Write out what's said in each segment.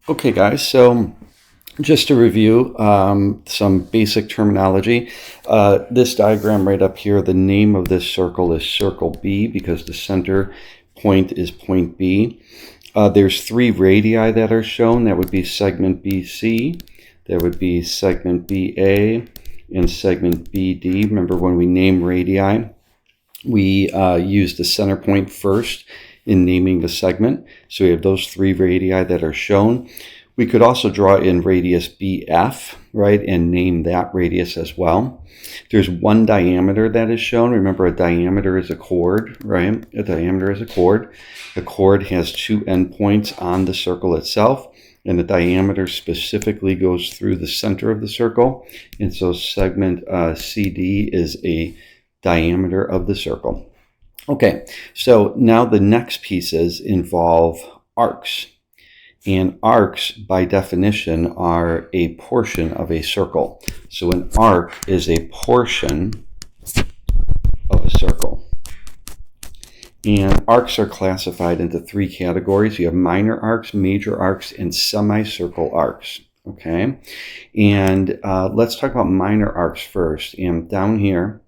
Okay, guys, so just to review some basic terminology, this diagram right up here, the name of this circle is circle B because the center point is point B. There's three radii that are shown. That would be segment BC, that would be segment BA, and segment BD. Remember when we name radii, we use the center point first in naming the segment. So we have those three radii that are shown. We could also draw in radius BF, right, and name that radius as well. There's one diameter that is shown. Remember, a diameter is a chord, right? A diameter is a chord. The chord has two endpoints on the circle itself, and the diameter specifically goes through the center of the circle. And so segment CD is a diameter of the circle. Okay, so now the next pieces involve arcs. And arcs, by definition, are a portion of a circle. So an arc is a portion of a circle. And arcs are classified into three categories. You have minor arcs, major arcs, and semicircle arcs. Okay, and let's talk about minor arcs first. And down here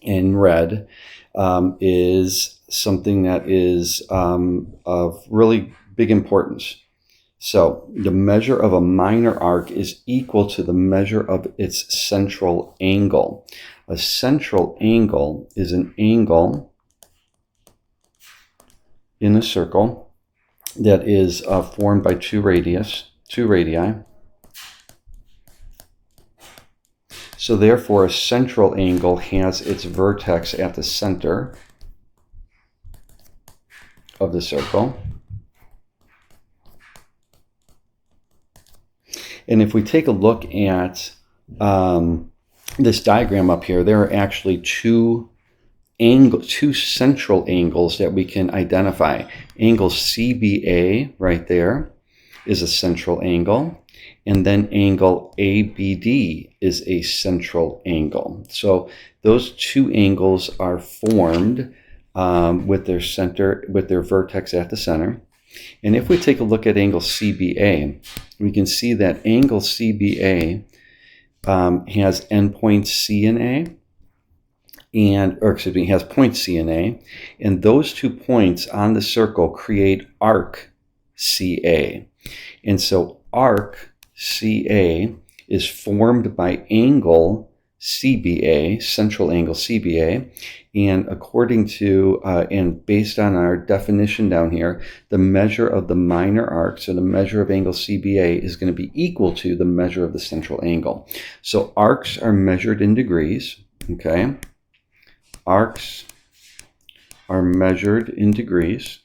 in red is something that is of really big importance. So the measure of a minor arc is equal to the measure of its central angle. A central angle is an angle in a circle that is formed by two radii. So therefore, a central angle has its vertex at the center of the circle. And if we take a look at this diagram up here, there are actually two central angles that we can identify. Angle CBA right there is a central angle, and then angle ABD is a central angle. So those two angles are formed with their vertex at the center. And if we take a look at angle CBA, we can see that angle CBA has endpoints C and A, has points C and A, and those 2 points on the circle create arc CA. And so arc CA is formed by angle CBA, central angle CBA, and according to, and based on our definition down here, the measure of the minor arc, so the measure of angle CBA is going to be equal to the measure of the central angle. So arcs are measured in degrees, okay? Arcs are measured in degrees.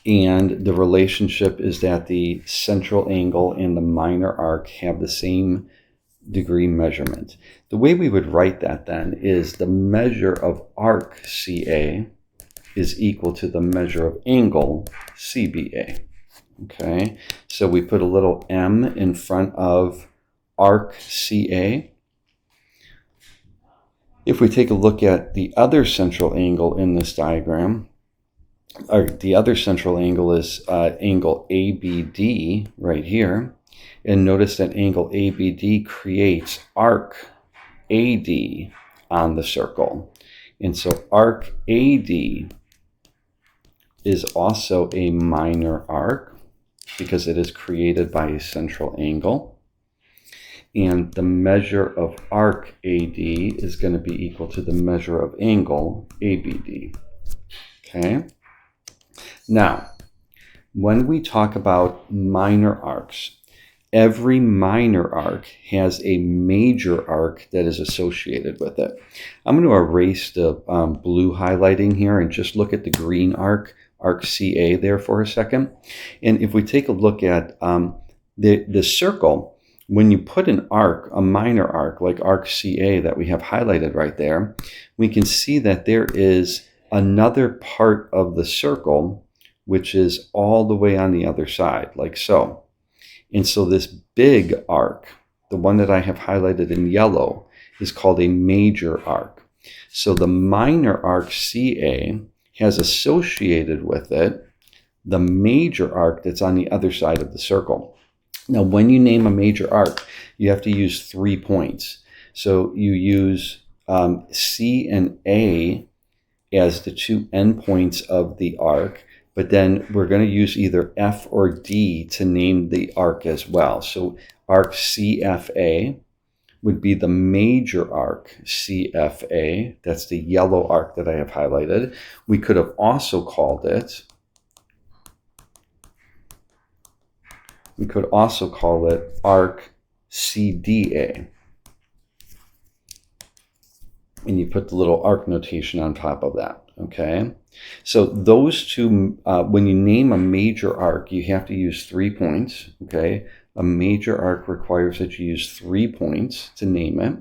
And the relationship is that the central angle and the minor arc have the same degree measurement. The way we would write that then is the measure of arc CA is equal to the measure of angle CBA. Okay, so we put a little m in front of arc CA. If we take a look at the other central angle in this diagram, or the other central angle is angle ABD right here. And notice that angle ABD creates arc AD on the circle. And so arc AD is also a minor arc because it is created by a central angle. And the measure of arc AD is going to be equal to the measure of angle ABD. Okay? Now, when we talk about minor arcs, every minor arc has a major arc that is associated with it. I'm going to erase the blue highlighting here and just look at the green arc CA there for a second. And if we take a look at the circle, when you put an arc, a minor arc like arc CA that we have highlighted right there, we can see that there is another part of the circle which is all the way on the other side, like so. And so this big arc, the one that I have highlighted in yellow, is called a major arc. So the minor arc CA has associated with it the major arc that's on the other side of the circle. Now, when you name a major arc, you have to use 3 points. So you use C and A as the 2 endpoints of the arc, but then we're going to use either F or D to name the arc as well. So arc CFA would be the major arc CFA. That's the yellow arc that I have highlighted. We could have also called it, arc CDA. And you put the little arc notation on top of that, okay? So those two, when you name a major arc, you have to use 3 points, okay? A major arc requires that you use 3 points to name it,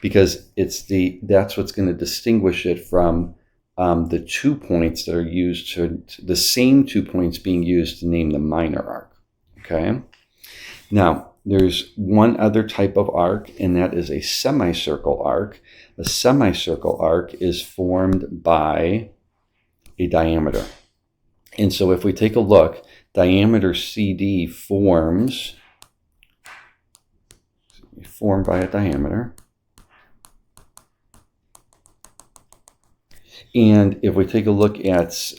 because that's what's going to distinguish it from the 2 points that are used the same 2 points being used to name the minor arc, okay? Now, there's one other type of arc, and that is a semicircle arc. A semicircle arc is formed by a diameter. And so if we take a look, diameter CD formed by a diameter. And if we take a look at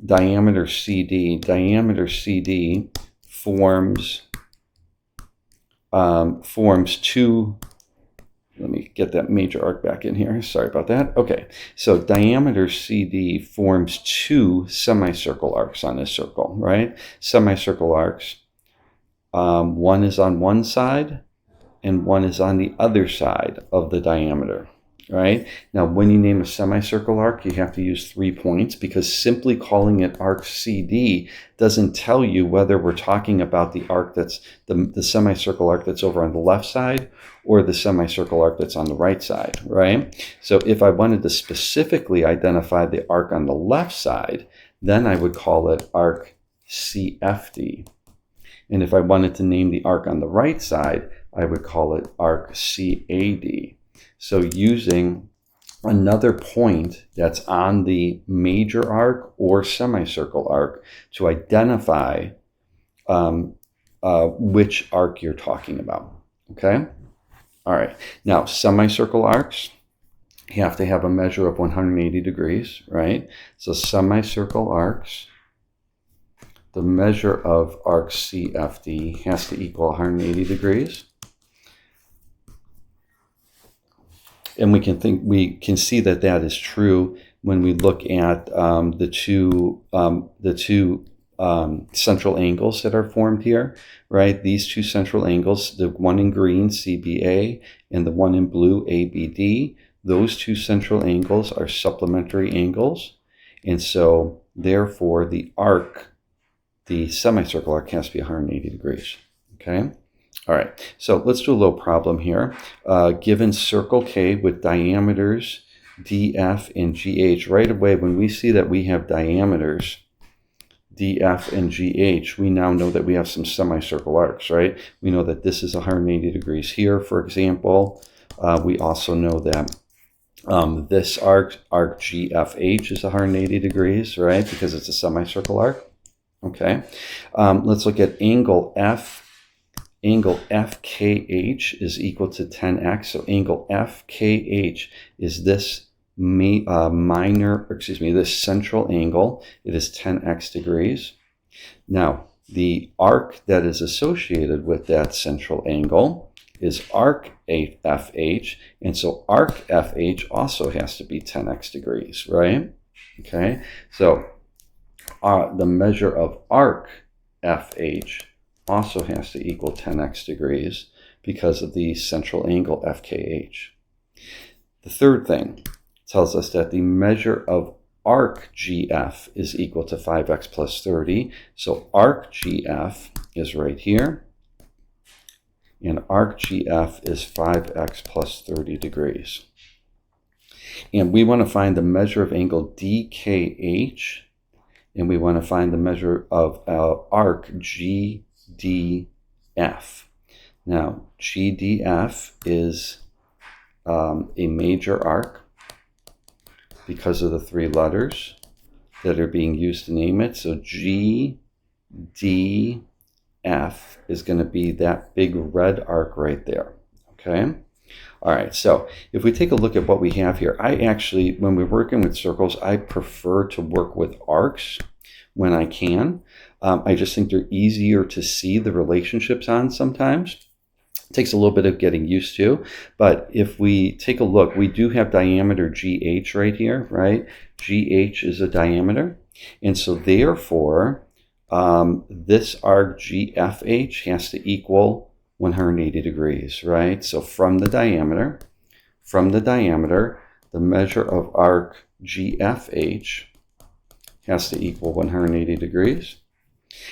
diameter CD forms two. Let me get that major arc back in here. Sorry about that. Okay, so diameter CD forms 2 semicircle arcs on this circle, right? Semicircle arcs. One is on one side and one is on the other side of the diameter, right? Now, when you name a semicircle arc, you have to use 3 points, because simply calling it arc CD doesn't tell you whether we're talking about the arc that's the semicircle arc that's over on the left side or the semicircle arc that's on the right side, right? So if I wanted to specifically identify the arc on the left side, then I would call it arc CFD. And if I wanted to name the arc on the right side, I would call it arc CAD. So using another point that's on the major arc or semicircle arc to identify which arc you're talking about, okay? All right, now semicircle arcs have to have a measure of 180 degrees, right? So semicircle arcs, the measure of arc CFD has to equal 180 degrees. And we can see that that is true when we look at the two central angles that are formed here, right? These 2 central angles, the one in green, CBA, and the one in blue, ABD, those 2 central angles are supplementary angles. And so, therefore, the semicircle arc has to be 180 degrees, okay? All right, so let's do a little problem here. Given circle K with diameters DF and GH, right away when we see that we have diameters DF and GH, we now know that we have some semicircle arcs, right? We know that this is 180 degrees here, for example. We also know that this arc GFH is 180 degrees, right? Because it's a semicircle arc, okay? Let's look at angle F. Angle FKH is equal to 10x. So angle FKH is this this central angle. It is 10x degrees. Now, the arc that is associated with that central angle is arc FH, and so arc FH also has to be 10x degrees, right? Okay, so the measure of arc FH also has to equal 10x degrees because of the central angle FKH. The third thing tells us that the measure of arc GF is equal to 5x plus 30. So arc GF is right here, and arc GF is 5x plus 30 degrees. And we want to find the measure of angle DKH, and we want to find the measure of arc GDF. Now, GDF is a major arc because of the 3 letters. that are being used to name it. So G, D, F is going to be that big red arc right there. Okay. All right, so if we take a look at what we have here, I actually, when we're working with circles, I prefer to work with arcs when I can. I just think they're easier to see the relationships on sometimes. It takes a little bit of getting used to, but if we take a look, we do have diameter GH right here, right? GH is a diameter, and so therefore, this arc GFH has to equal 180 degrees, right? So from the diameter, the measure of arc GFH has to equal 180 degrees.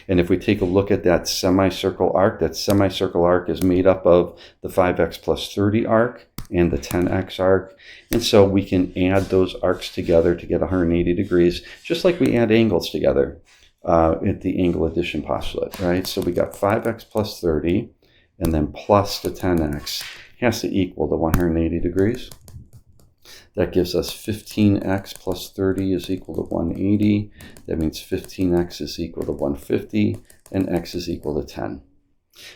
And if we take a look at that semicircle arc is made up of the 5x plus 30 arc and the 10x arc. And so we can add those arcs together to get 180 degrees, just like we add angles together at the angle addition postulate, right? So we got 5x plus 30 and then plus the 10x has to equal the 180 degrees. That gives us 15x plus 30 is equal to 180. That means 15x is equal to 150 and x is equal to 10.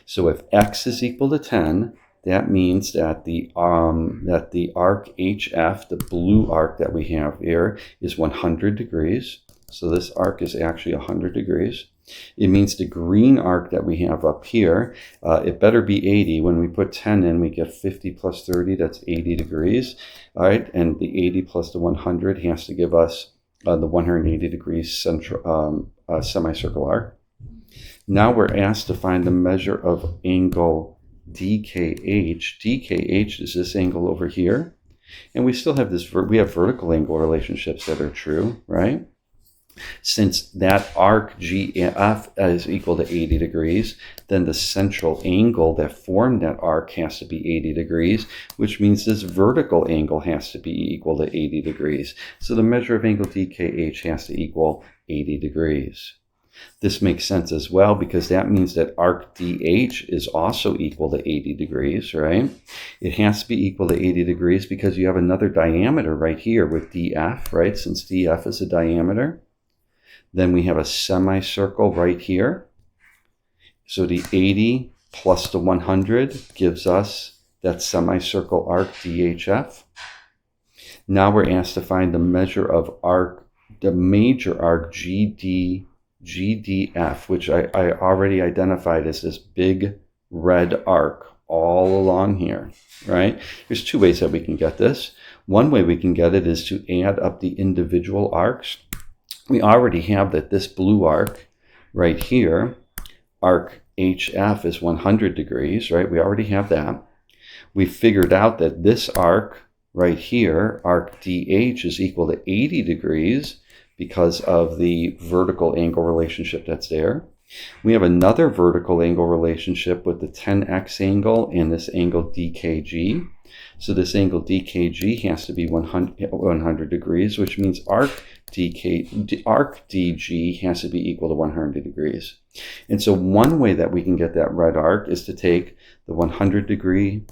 So if x is equal to 10, that means that the arc HF, the blue arc that we have here, is 100 degrees. So this arc is actually 100 degrees. It means the green arc that we have up here, it better be 80. When we put 10 in, we get 50 plus 30, that's 80 degrees. All right, and the 80 plus the 100 has to give us the 180 degrees central semicircle arc. Now we're asked to find the measure of angle DKH. DKH is this angle over here. And we still have this, we have vertical angle relationships that are true, right? Since that arc GF is equal to 80 degrees, then the central angle that formed that arc has to be 80 degrees, which means this vertical angle has to be equal to 80 degrees. So the measure of angle DKH has to equal 80 degrees. This makes sense as well because that means that arc DH is also equal to 80 degrees, right? It has to be equal to 80 degrees because you have another diameter right here with DF, right? Since DF is a diameter. Then we have a semicircle right here. So the 80 plus the 100 gives us that semicircle arc DHF. Now we're asked to find the measure of arc, the major arc GDF, which I already identified as this big red arc all along here, right? There's two ways that we can get this. One way we can get it is to add up the individual arcs. We already have that this blue arc right here, arc HF is 100 degrees, right? We already have that. We figured out that this arc right here, arc DH, is equal to 80 degrees because of the vertical angle relationship that's there. We have another vertical angle relationship with the 10x angle and this angle DKG. So this angle DKG has to be 100 degrees, which means arc DG has to be equal to 100 degrees. And so one way that we can get that red arc is to take the 100 degree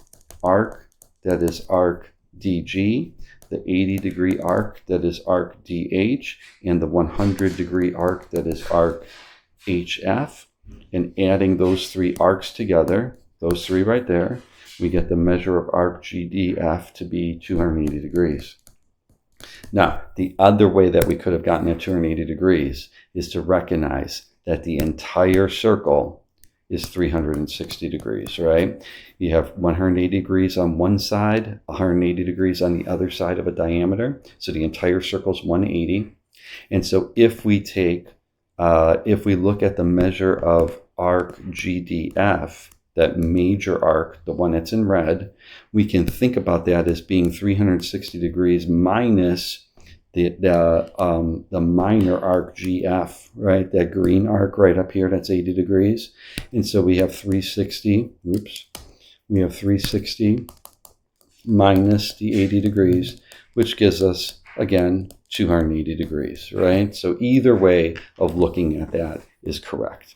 arc, that is arc DG, the 80 degree arc, that is arc DH, and the 100 degree arc, that is arc HF, and adding those three arcs together, those three right there, we get the measure of arc GDF to be 280 degrees. Now, the other way that we could have gotten at 280 degrees is to recognize that the entire circle is 360 degrees, right? You have 180 degrees on one side, 180 degrees on the other side of a diameter. So the entire circle is 180. And so if we take, if we look at the measure of arc GDF, that major arc, the one that's in red, we can think about that as being 360 degrees minus the minor arc GF, right? That green arc right up here, that's 80 degrees. And so we have 360, we have 360 minus the 80 degrees, which gives us, again, 280 degrees, right? So either way of looking at that is correct.